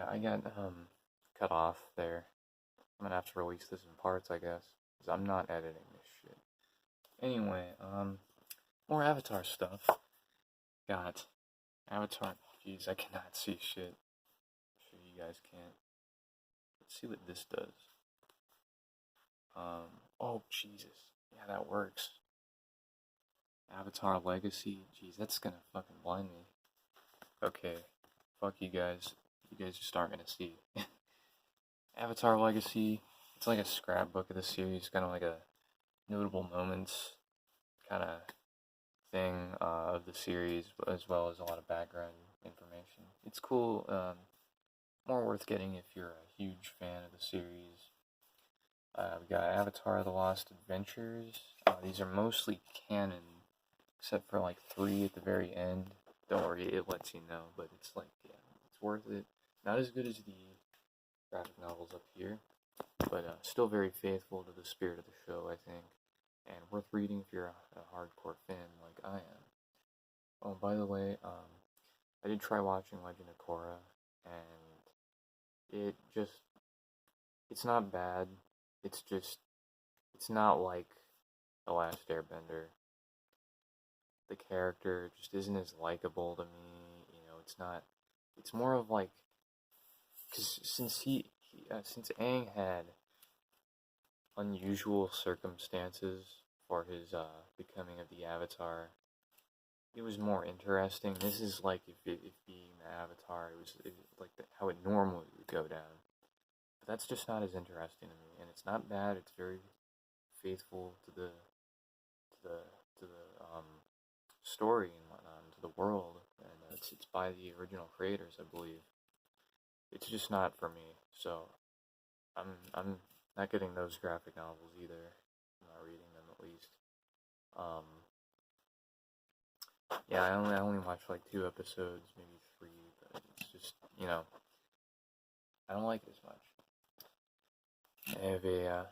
Yeah, I got cut off there. I'm gonna have to release this in parts, I guess, because I'm not editing this shit. Anyway, more Avatar stuff. Got Avatar. Jeez, I cannot see shit. I'm sure you guys can't. Let's see what this does. Oh Jesus, yeah, that works. Avatar Legacy. Jeez, that's gonna fucking blind me. Okay, fuck you guys. You guys just aren't gonna see. Avatar Legacy. It's like a scrapbook of the series, kind of like a notable moments kind of thing of the series, as well as a lot of background information. It's cool. More worth getting if you're a huge fan of the series. We got Avatar: The Lost Adventures. These are mostly canon, except for like 3 at the very end. Don't worry, it lets you know, but it's like, yeah, it's worth it. Not as good as the graphic novels up here, but still very faithful to the spirit of the show, I think, and worth reading if you're a hardcore fan like I am. Oh, by the way, I did try watching Legend of Korra, and it's not bad. It's not like The Last Airbender. The character just isn't as likable to me. It's more of like, because since since Aang had unusual circumstances for his becoming of the Avatar, it was more interesting. This is like if being the Avatar, it like how it normally would go down. But that's just not as interesting to me, and it's not bad. It's very faithful to the story and whatnot, and to the world, and it's by the original creators, I believe. It's just not for me, so I'm not getting those graphic novels either. I'm not reading them, at least. Yeah, I only watched like 2 episodes, maybe 3, but it's just, I don't like it as much. I have a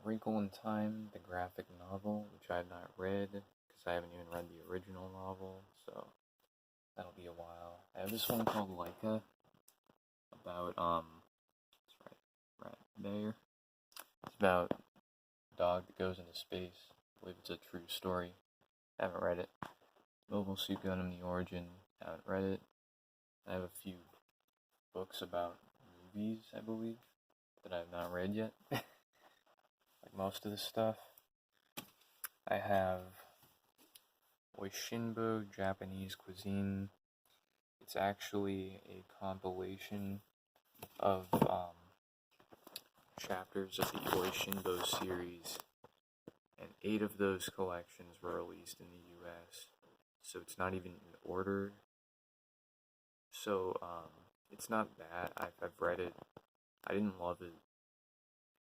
Wrinkle in Time, the graphic novel, which I have not read, because I haven't even read the original novel, so that'll be a while. I have this one called Laika, about, it's right there. It's about a dog that goes into space. I believe it's a true story. I haven't read it. Mobile Suit Gundam: The Origin. I haven't read it. I have a few books about movies, I believe, that I have not read yet. Like most of the stuff. I have Oishinbo Japanese Cuisine. It's actually a compilation of chapters of the Oishinbo series, and 8 of those collections were released in the US, so it's not even in order. So it's not bad. I've read it. I didn't love it,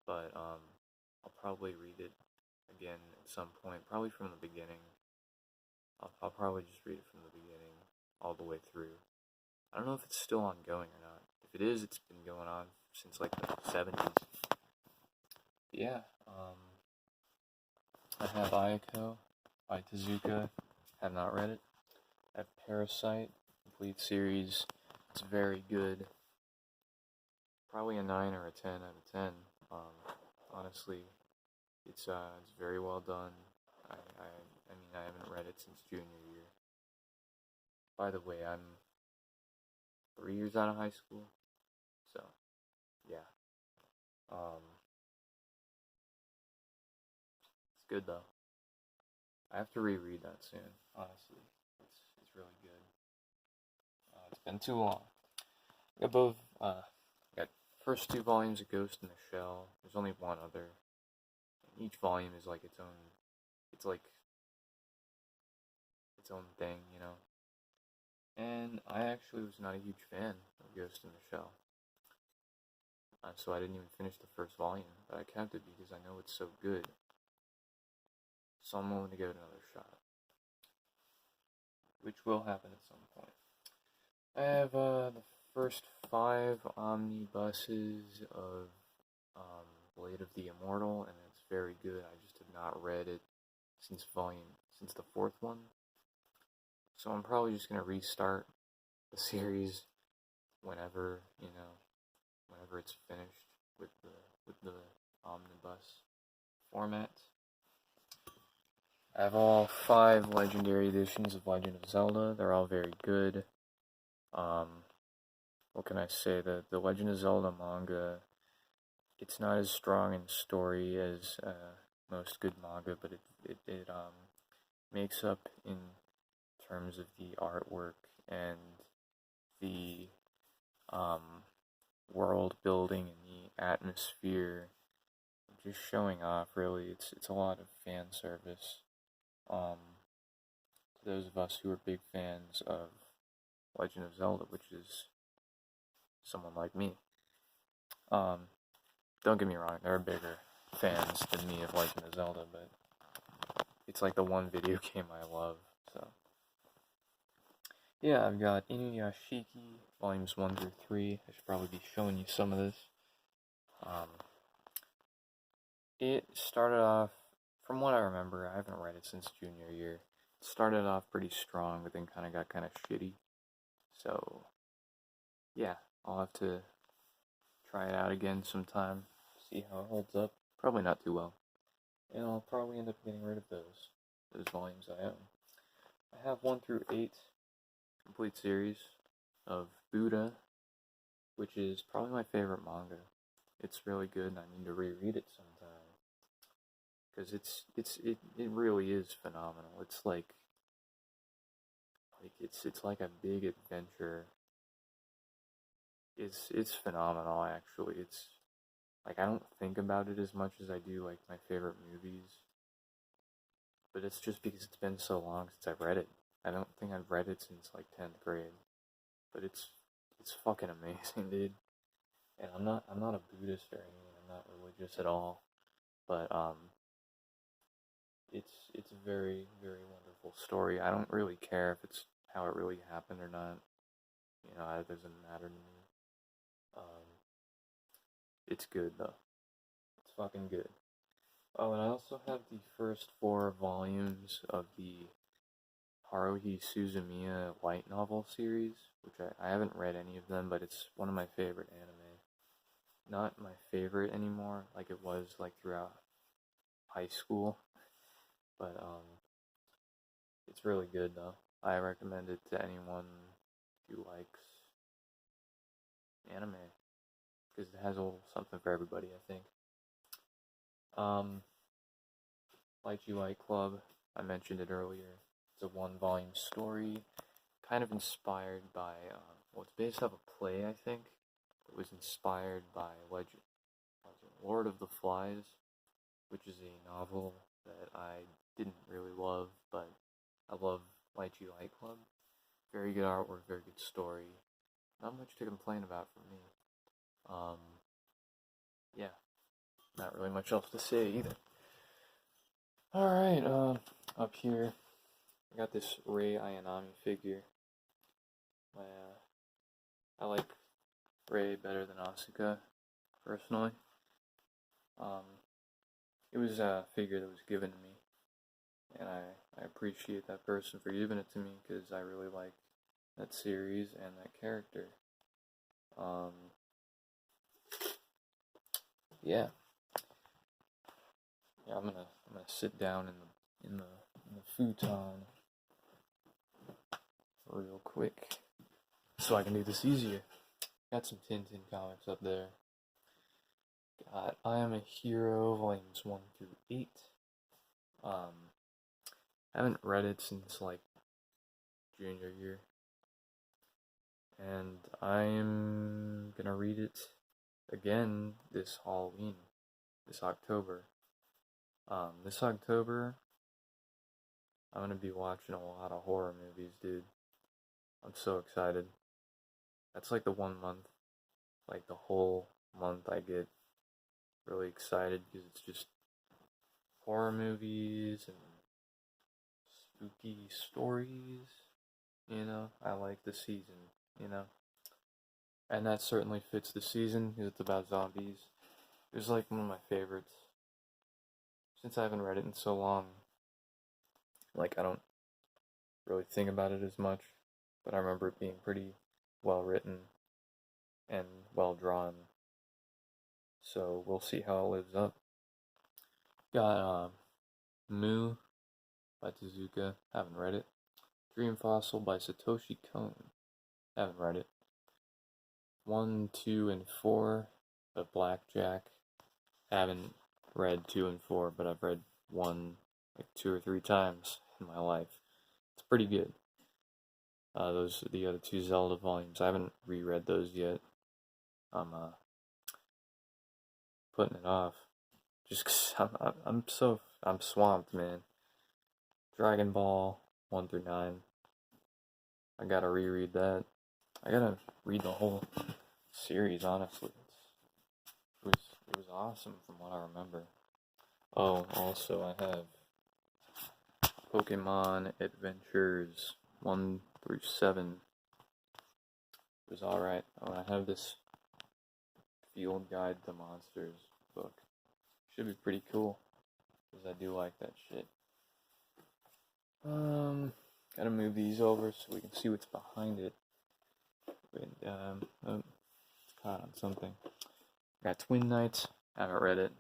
but I'll probably read it again at some point, probably from the beginning. I'll probably just read it from the beginning all the way through. I don't know if it's still ongoing or not. If it is, it's been going on since like the 70s. Yeah, I have Ayako by Tezuka. Have not read it. I have Parasite, complete series. It's very good. Probably a 9 or a 10 out of 10. Honestly, it's very well done. I mean, I haven't read it since junior year. By the way, I'm 3 years out of high school, so yeah. It's good though. I have to reread that soon. Honestly, it's really good. It's been too long. Got first 2 volumes of Ghost in the Shell. There's only one other. And each volume is like its own. It's like its own thing, And I actually was not a huge fan of Ghost in the Shell. So I didn't even finish the first volume, but I kept it because I know it's so good. So I'm willing to give it another shot, which will happen at some point. I have the first 5 omnibuses of Blade of the Immortal, and it's very good. I just have not read it since the 4th one. So I'm probably just gonna restart the series whenever, whenever it's finished with the omnibus format. I have all 5 legendary editions of Legend of Zelda. They're all very good. What can I say? The Legend of Zelda manga, it's not as strong in story as most good manga, but it makes up in terms of the artwork and the world building and the atmosphere, just showing off. Really, it's a lot of fan service. To those of us who are big fans of Legend of Zelda, which is someone like me. Don't get me wrong, there are bigger fans than me of Legend of Zelda, but it's like the one video game I love, so. Yeah, I've got Inuyashiki, volumes 1 through 3. I should probably be showing you some of this. It started off, from what I remember, I haven't read it since junior year. It started off pretty strong, but then got kind of shitty. So, yeah, I'll have to try it out again sometime, see how it holds up. Probably not too well. And I'll probably end up getting rid of those volumes I own. I have 1 through 8 complete series of Buddha, which is probably my favorite manga. It's really good, and I need to reread it sometime. Because it really is phenomenal. It's like it's like a big adventure. It's phenomenal, actually. It's like, I don't think about it as much as I do like my favorite movies. But it's just because it's been so long since I've read it. I don't think I've read it since like 10th grade. But it's fucking amazing, dude. And I'm not a Buddhist or anything. I'm not religious at all. But it's a very, very wonderful story. I don't really care if it's how it really happened or not. You know, it doesn't matter to me. It's good though. It's fucking good. Oh, and I also have the first 4 volumes of the Haruhi Suzumiya light novel series, which I haven't read any of them, but it's one of my favorite anime. Not my favorite anymore, like it was like throughout high school, but it's really good though. I recommend it to anyone who likes anime, because it has a little something for everybody, I think. Light You Light Club, I mentioned it earlier. It's a 1-volume story, kind of inspired by, well, it's based off a play, I think. It was inspired by Lord of the Flies, which is a novel that I didn't really love, but I love Light You Light Club. Very good artwork, very good story. Not much to complain about from me. Yeah, not really much else to say either. Alright, up here, I got this Rei Ayanami figure. I like Rei better than Asuka, personally. It was a figure that was given to me, and I appreciate that person for giving it to me, because I really like that series and that character. Yeah. Yeah, I'm gonna sit down in the futon real quick so I can do this easier. Got some Tintin comics up there. Got I Am a Hero volumes 1 through 8. I haven't read it since like junior year, and I'm gonna read it again this Halloween, this October. This October, I'm gonna be watching a lot of horror movies, dude. I'm so excited. That's like the 1 month, like the whole month I get really excited, because it's just horror movies and spooky stories, you know. I like the season, you know. And that certainly fits the season, because it's about zombies. It was like one of my favorites. Since I haven't read it in so long, like, I don't really think about it as much, but I remember it being pretty well written and well drawn, So we'll see how it lives up. Got Moo by Tezuka, haven't read it. Dream Fossil by Satoshi Kon, haven't read it. 1, 2, and 4 of Blackjack, haven't read 2 and 4, but I've read 1 like 2 or 3 times in my life. It's pretty good. Those are the other 2 Zelda volumes. I haven't reread those yet. I'm putting it off, just 'cause I'm swamped, man. Dragon Ball 1 through 9. I gotta reread that. I gotta read the whole series, honestly. It was awesome from what I remember. Oh, also I have Pokemon Adventures 1 through 7. It was alright. Oh, I have this Field Guide to Monsters book. Should be pretty cool, because I do like that shit. Gotta move these over so we can see what's behind it. And, oh, it's caught on something. Got Twin Knights, haven't read it.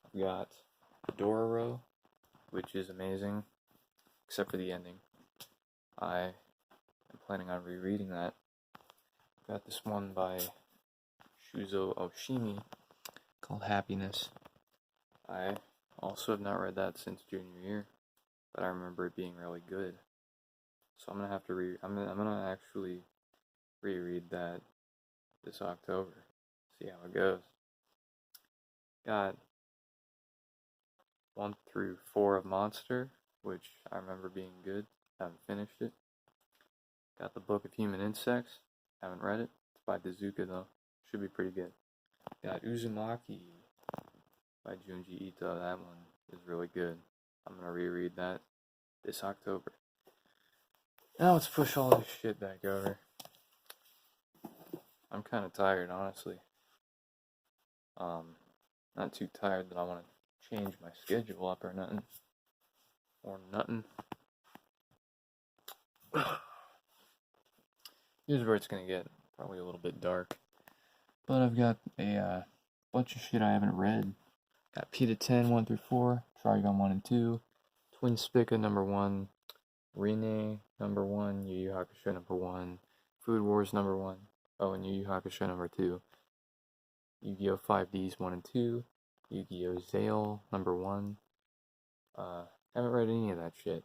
I've got Dororo, which is amazing, except for the ending. I am planning on rereading that. Got this one by Shuzo Oshimi called Happiness. I also have not read that since junior year, but I remember it being really good. So I'm gonna have to I'm gonna actually reread that this October. See how it goes. Got 1 through 4 of Monster, which I remember being good. Haven't finished it. Got the Book of Human Insects. Haven't read it. It's by Tezuka though. Should be pretty good. Got Uzumaki by Junji Ito. That one is really good. I'm gonna reread that this October. Now let's push all this shit back over. I'm kind of tired, honestly. Not too tired that I want to change my schedule up or nothing. Here's where it's gonna get probably a little bit dark. But I've got a bunch of shit I haven't read. Got Pita 10, 1 through 4, Trigun 1 and 2, Twin Spica number 1, Rene number 1, Yu Yu Hakusho number 1, Food Wars number 1, oh, and Yu Yu Hakusho number 2, Yu-Gi-Oh! 5Ds 1 and 2, Yu-Gi-Oh! Zale number 1. Haven't read any of that shit.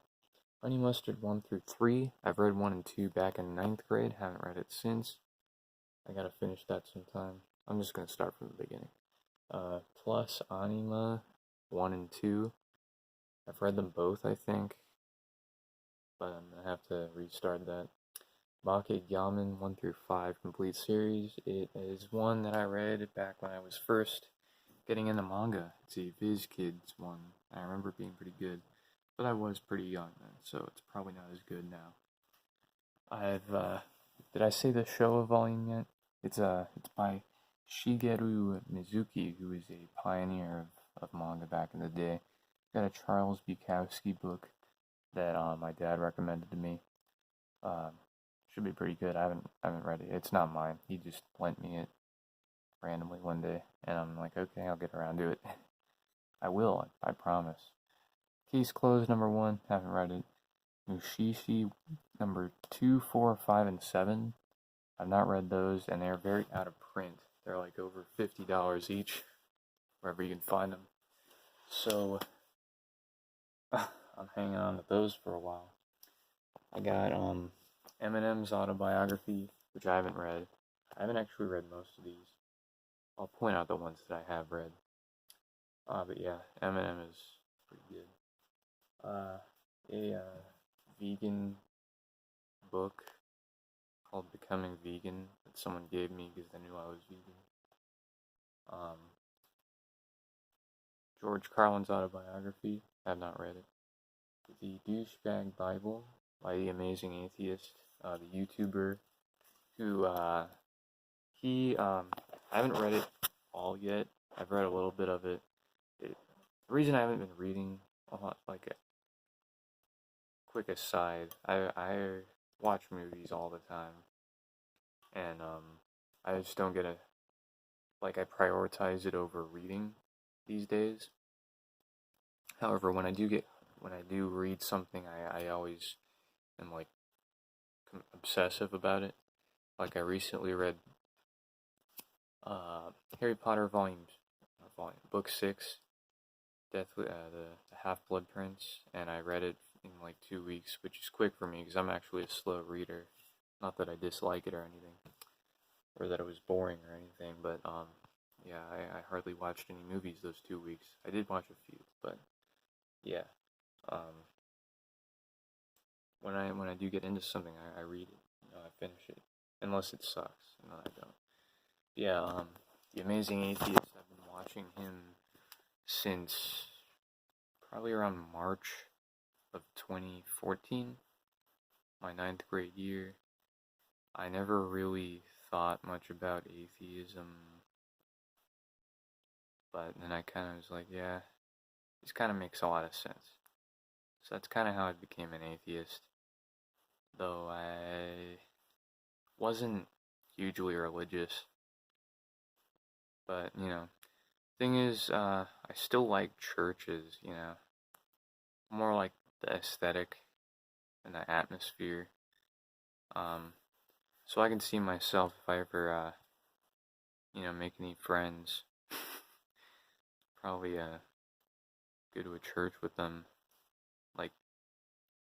Honey Mustard 1 through 3. I've read 1 and 2 back in 9th grade. Haven't read it since. I gotta finish that sometime. I'm just gonna start from the beginning. Plus Anima 1 and 2. I've read them both, I think, but I'm gonna have to restart that. Bakegeaman 1 through 5 complete series. It is one that I read back when I was first getting into manga. It's a Viz Kids one. I remember it being pretty good, but I was pretty young then, so it's probably not as good now. Did I say the Showa volume yet? It's by Shigeru Mizuki, who is a pioneer of manga back in the day. Got a Charles Bukowski book that my dad recommended to me. Should be pretty good. I haven't read it. It's not mine. He just lent me it randomly one day, and I'm like, okay, I'll get around to it. I will. I promise. Case Closed number 1. Haven't read it. Mushishi number 2, 4, 5, and 7. I've not read those, and they're very out of print. They're like over $50 each, wherever you can find them. So I'm hanging on to those for a while. I got Eminem's autobiography, which I haven't read. I haven't actually read most of these. I'll point out the ones that I have read. But yeah, Eminem is pretty good. A vegan book called Becoming Vegan that someone gave me because they knew I was vegan. George Carlin's autobiography. I have not read it. The Douchebag Bible by The Amazing Atheist, the YouTuber who, I haven't read it all yet. I've read a little bit of it. The reason I haven't been reading a lot, like a quick aside, I watch movies all the time, and I just don't get a like I prioritize it over reading these days. However, when I do read something, I always am like obsessive about it. Like I recently read Harry Potter book 6, the Half Blood Prince, and I read it in like 2 weeks, which is quick for me because I'm actually a slow reader. Not that I dislike it or anything, or that it was boring or anything, but yeah, I hardly watched any movies those 2 weeks. I did watch a few, but yeah, um, when I do get into something, I read it, I finish it, unless it sucks, and I don't. Yeah, The Amazing Atheist. I've been watching him since probably around March of 2014, my ninth grade year. I never really thought much about atheism, but then I kind of was like, yeah, this kind of makes a lot of sense. So that's kind of how I became an atheist, though I wasn't hugely religious, but, thing is, I still like churches, more like the aesthetic and the atmosphere. So I can see myself if I ever, make any friends, probably go to a church with them, like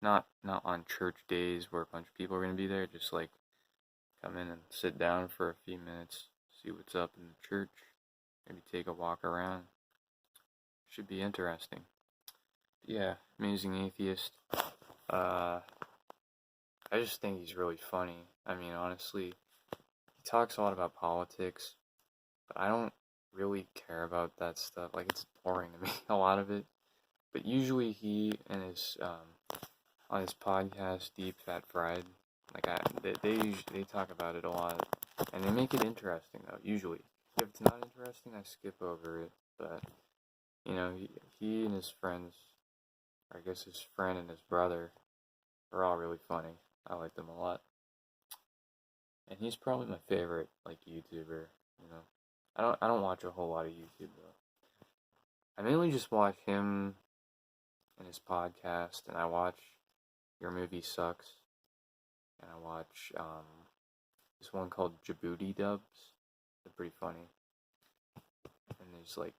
not on church days where a bunch of people are gonna be there, just like come in and sit down for a few minutes, see what's up in the church, maybe take a walk around. Should be interesting. Yeah, Amazing Atheist. I just think he's really funny. I mean, honestly, he talks a lot about politics, but I don't really care about that stuff. Like, it's boring to me, a lot of it. But usually he and his, on his podcast, Deep Fat Fried, like, they talk about it a lot. And they make it interesting, though, usually. If it's not interesting, I skip over it. But, he and his friends, or I guess his friend and his brother, are all really funny. I like them a lot. And he's probably my favorite, like, YouTuber, you know. I don't watch a whole lot of YouTube, though. I mainly just watch him and his podcast, and I watch Your Movie Sucks, and I watch, this one called Djibouti Dubs. They're pretty funny. And there's, like,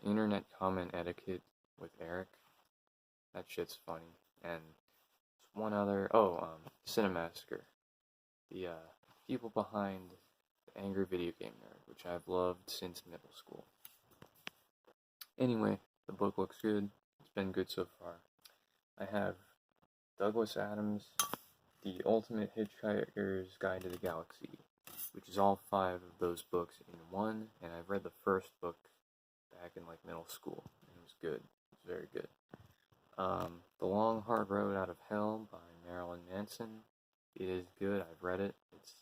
Internet Comment Etiquette with Eric. That shit's funny. And one other, Cinemassacre. The, people behind the Angry Video Game Nerd, which I've loved since middle school. Anyway, the book looks good. It's been good so far. I have Douglas Adams' The Ultimate Hitchhiker's Guide to the Galaxy, which is all 5 of those books in one, and I've read the first book back in, like, middle school, and it was good. It was very good. The Long Hard Road Out of Hell by Marilyn Manson. It is good. I've read it. It's,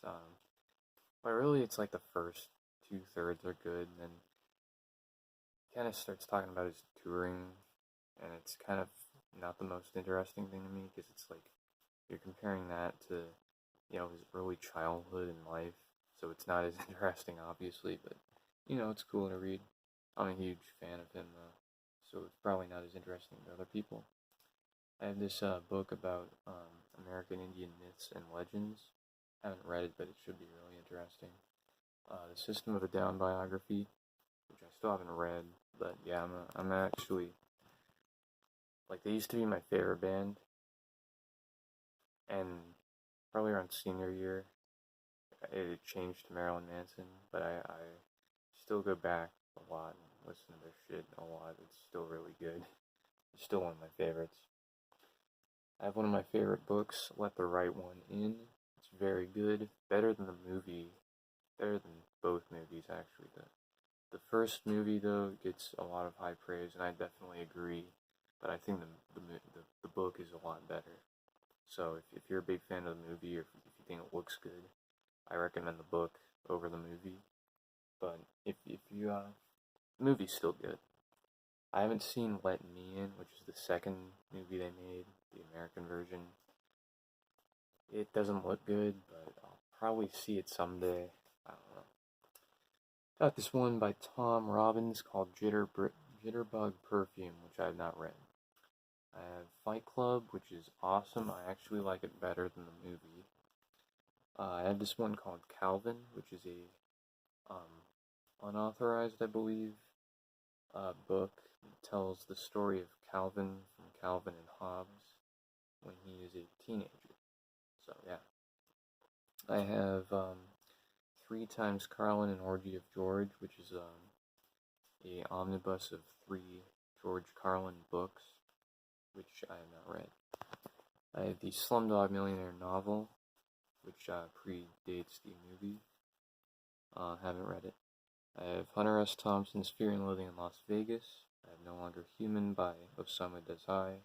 but really it's like the first 2/3 are good, and then he kind of starts talking about his touring, and it's kind of not the most interesting thing to me, because it's like, you're comparing that to, his early childhood and life, so it's not as interesting, obviously, but, it's cool to read. I'm a huge fan of him, though, so it's probably not as interesting to other people. I have this book about American Indian myths and legends. I haven't read it, but it should be really interesting. The System of a Down biography, which I still haven't read, but yeah, I'm actually, like, they used to be my favorite band, and probably around senior year, it changed to Marilyn Manson, but I still go back a lot and listen to their shit a lot. It's still really good. It's still one of my favorites. I have one of my favorite books, Let the Right One In. It's very good. Better than the movie. Better than both movies, actually. The first movie, though, gets a lot of high praise, and I definitely agree. But I think the book is a lot better. So if you're a big fan of the movie, or if you think it looks good, I recommend the book over the movie. But if you, the movie's still good. I haven't seen Let Me In, which is the second movie they made, the American version. It doesn't look good, but I'll probably see it someday. I don't know. Got this one by Tom Robbins called Jitterbug Perfume, which I have not read. I have Fight Club, which is awesome. I actually like it better than the movie. I have this one called Calvin, which is a unauthorized, I believe, book. It tells the story of Calvin from Calvin and Hobbes when he is a teenager. So yeah, I have 3 Times Carlin and Orgy of George, which is a omnibus of 3 George Carlin books, which I have not read. I have the Slumdog Millionaire novel, which predates the movie. Haven't read it. I have Hunter S. Thompson's Fear and Loathing in Las Vegas. I have No Longer Human by Osamu Dazai.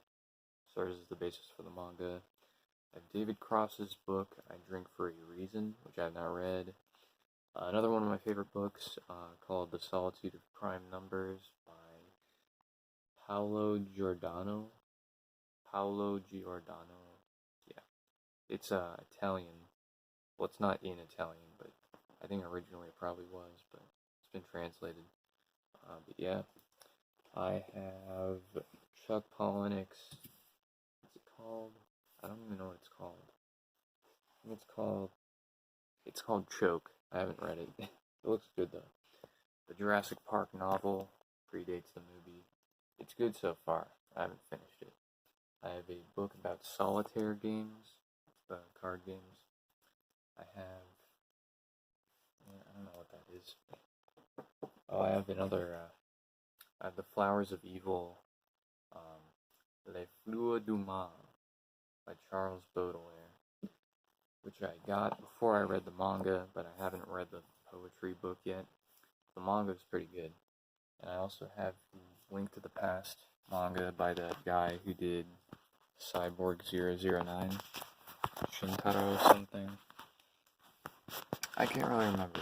Serves as the basis for the manga. I have David Cross's book, I Drink for a Reason, which I have not read. Another one of my favorite books called The Solitude of Prime Numbers by Paolo Giordano. Yeah. It's Italian. Well, it's not in Italian, but I think originally it probably was, but it's been translated. But yeah, I have Chuck Palahniuk's, what's it called? I don't even know what it's called. I think it's called Choke. I haven't read it. It looks good though. The Jurassic Park novel predates the movie. It's good so far. I haven't finished it. I have a book about solitaire games, card games. I don't know what that is. Oh, I have another, I have The Flowers of Evil, Les Fleurs du Mal by Charles Baudelaire, which I got before I read the manga, but I haven't read the poetry book yet. The manga is pretty good. And I also have the Link to the Past manga by that guy who did Cyborg 009, Shintaro something. I can't really remember.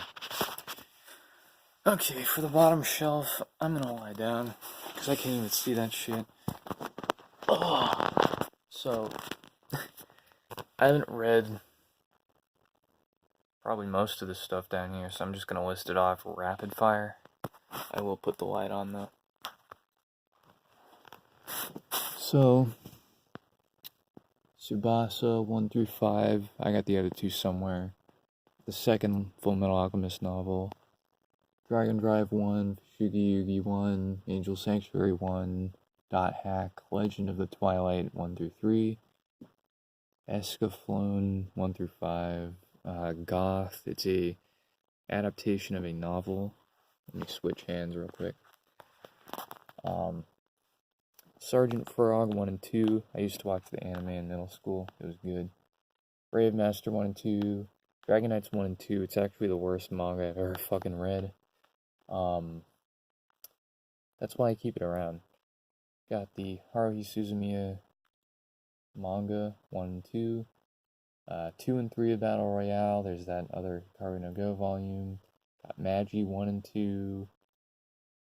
Okay, for the bottom shelf, I'm gonna lie down, because I can't even see that shit. Ugh. So, I haven't read probably most of this stuff down here, so I'm just gonna list it off rapid fire. I will put the light on though. So, Tsubasa 1 through 5, I got the other 2 somewhere. The second Full Metal Alchemist novel, Dragon Drive 1, Fushigi Yugi 1, Angel Sanctuary 1, Dot Hack, Legend of the Twilight 1 through 3, Escaflowne 1 through 5, Goth, it's a adaptation of a novel. Let me switch hands real quick. Sergeant Frog 1 and 2, I used to watch the anime in middle school, it was good. Brave Master 1 and 2, Dragon Knights 1 and 2, it's actually the worst manga I've ever fucking read. That's why I keep it around. Got the Haruhi Suzumiya manga 1 and 2. 2 and 3 of Battle Royale. There's that other Hikaru no Go volume. Got Magi 1 and 2.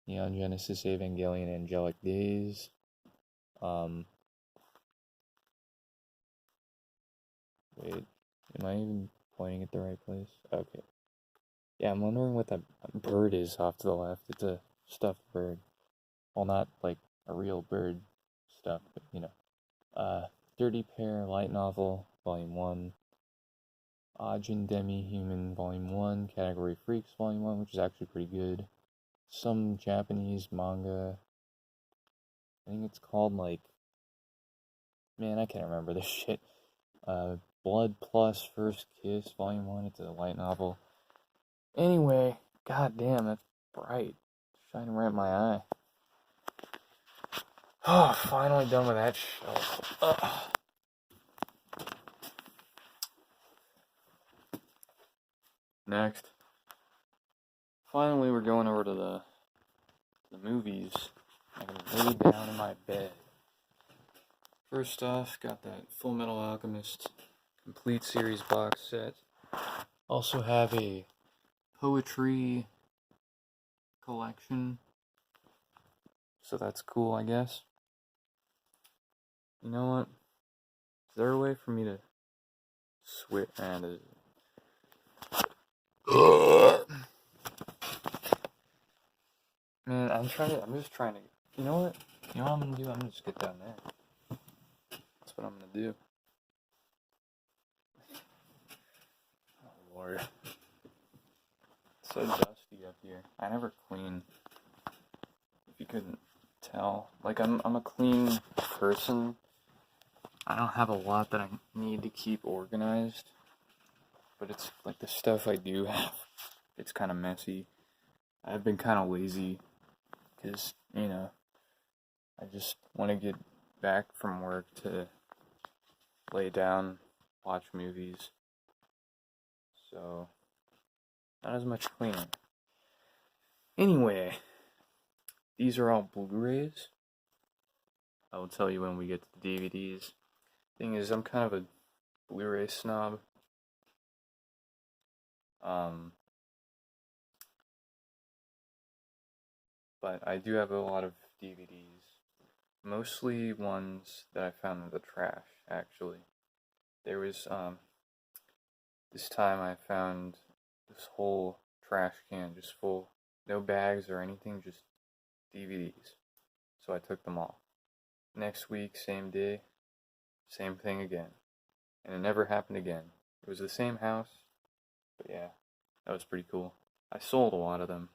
Neon Genesis Evangelion Angelic Days. Wait, am I even pointing at the right place? Okay. Yeah, I'm wondering what that bird is off to the left. It's a stuffed bird. Well, not like a real bird stuff, but you know. Dirty Pair Light Novel, Volume 1. Ajin Demi-Human, Volume 1. Category Freaks, Volume 1, which is actually pretty good. Some Japanese manga. I think it's called, like... Man, I can't remember this shit. Blood Plus First Kiss, Volume 1. It's a light novel. Anyway, goddamn, that's bright. Shining right in my eye. Oh, finally done with that shelf. Ugh. Next. Finally, we're going over to the movies. I can lay down in my bed. First off, got that Full Metal Alchemist complete series box set. Also have a poetry collection. So that's cool, I guess. You know what? Is there a way for me to switch? Man, I'm just trying to, you know what? You know what I'm gonna do? I'm gonna just get down there. That's what I'm gonna do. Oh, Lord. It's so dusty up here. I never clean, if you couldn't tell. Like, I'm a clean person. I don't have a lot that I need to keep organized. But it's, like, the stuff I do have, it's kind of messy. I've been kind of lazy. Because, you know, I just want to get back from work to lay down, watch movies. So, not as much cleaning. Anyway, these are all Blu-rays. I will tell you when we get to the DVDs. Thing is, I'm kind of a Blu-ray snob. But I do have a lot of DVDs. Mostly ones that I found in the trash, actually. There was, this time I found this whole trash can just full, no bags or anything, just DVDs. So I took them all. Next week, same day, same thing again. And it never happened again. It was the same house, but yeah, that was pretty cool. I sold a lot of them,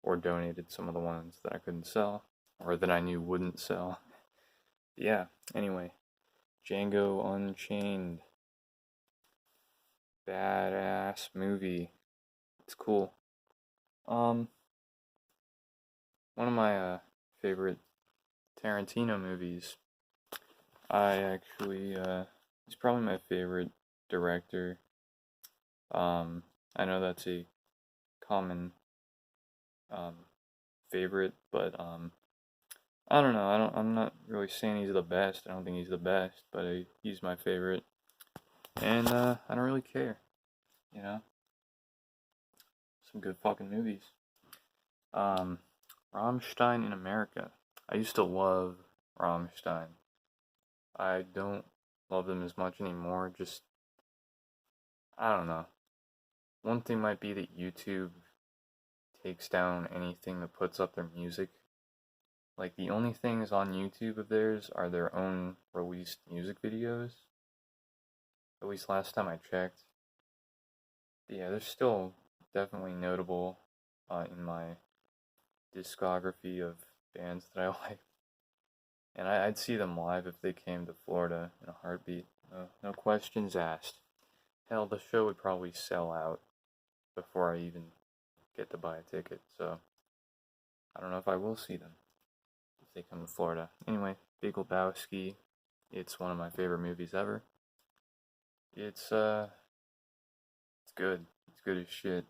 or donated some of the ones that I couldn't sell, or that I knew wouldn't sell. Yeah, anyway, Django Unchained. Badass movie. It's cool. One of my favorite Tarantino movies. I actually he's probably my favorite director. I know that's a common favorite, but I don't know. I'm not really saying he's the best. I don't think he's the best, but he's my favorite. And I don't really care, you know. Some good fucking movies. Rammstein in America. I used to love Rammstein. I don't love them as much anymore. Just, I don't know. One thing might be that YouTube takes down anything that puts up their music. Like, the only things on YouTube of theirs are their own released music videos. At least last time I checked. But yeah, they're still definitely notable in my discography of bands that I like. And I'd see them live if they came to Florida in a heartbeat. No questions asked. Hell, the show would probably sell out before I even get to buy a ticket, so I don't know if I will see them if they come to Florida. Anyway, Big Lebowski, it's one of my favorite movies ever. It's good. It's good as shit.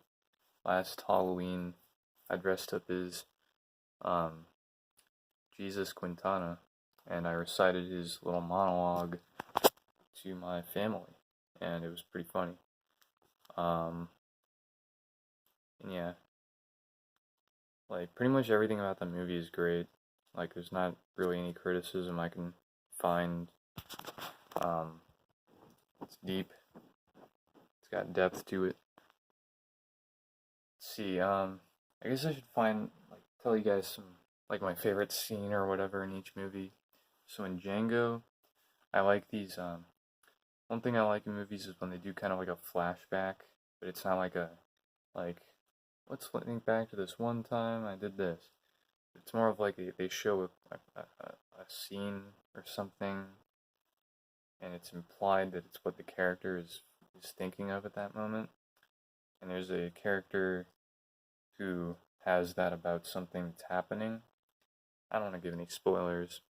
Last Halloween, I dressed up as Jesus Quintana, and I recited his little monologue to my family, and it was pretty funny. And yeah, like, pretty much everything about the movie is great. Like, there's not really any criticism I can find. It's deep. It's got depth to it. Let's see, I guess I should tell you guys some, like, my favorite scene or whatever in each movie. So in Django, I like these, one thing I like in movies is when they do kind of like a flashback, but it's not like let's think back to this one time I did this. It's more of like they show a scene or something, and it's implied that it's what the character is thinking of at that moment. And there's a character who has that about something that's happening. I don't want to give any spoilers,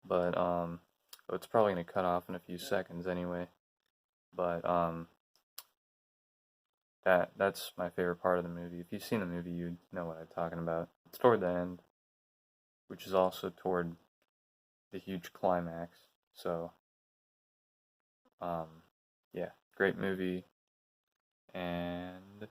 but it's probably gonna cut off in a few seconds anyway. But that's my favorite part of the movie. If you've seen the movie, you'd know what I'm talking about. It's toward the end, which is also toward the huge climax. So, yeah, great movie, and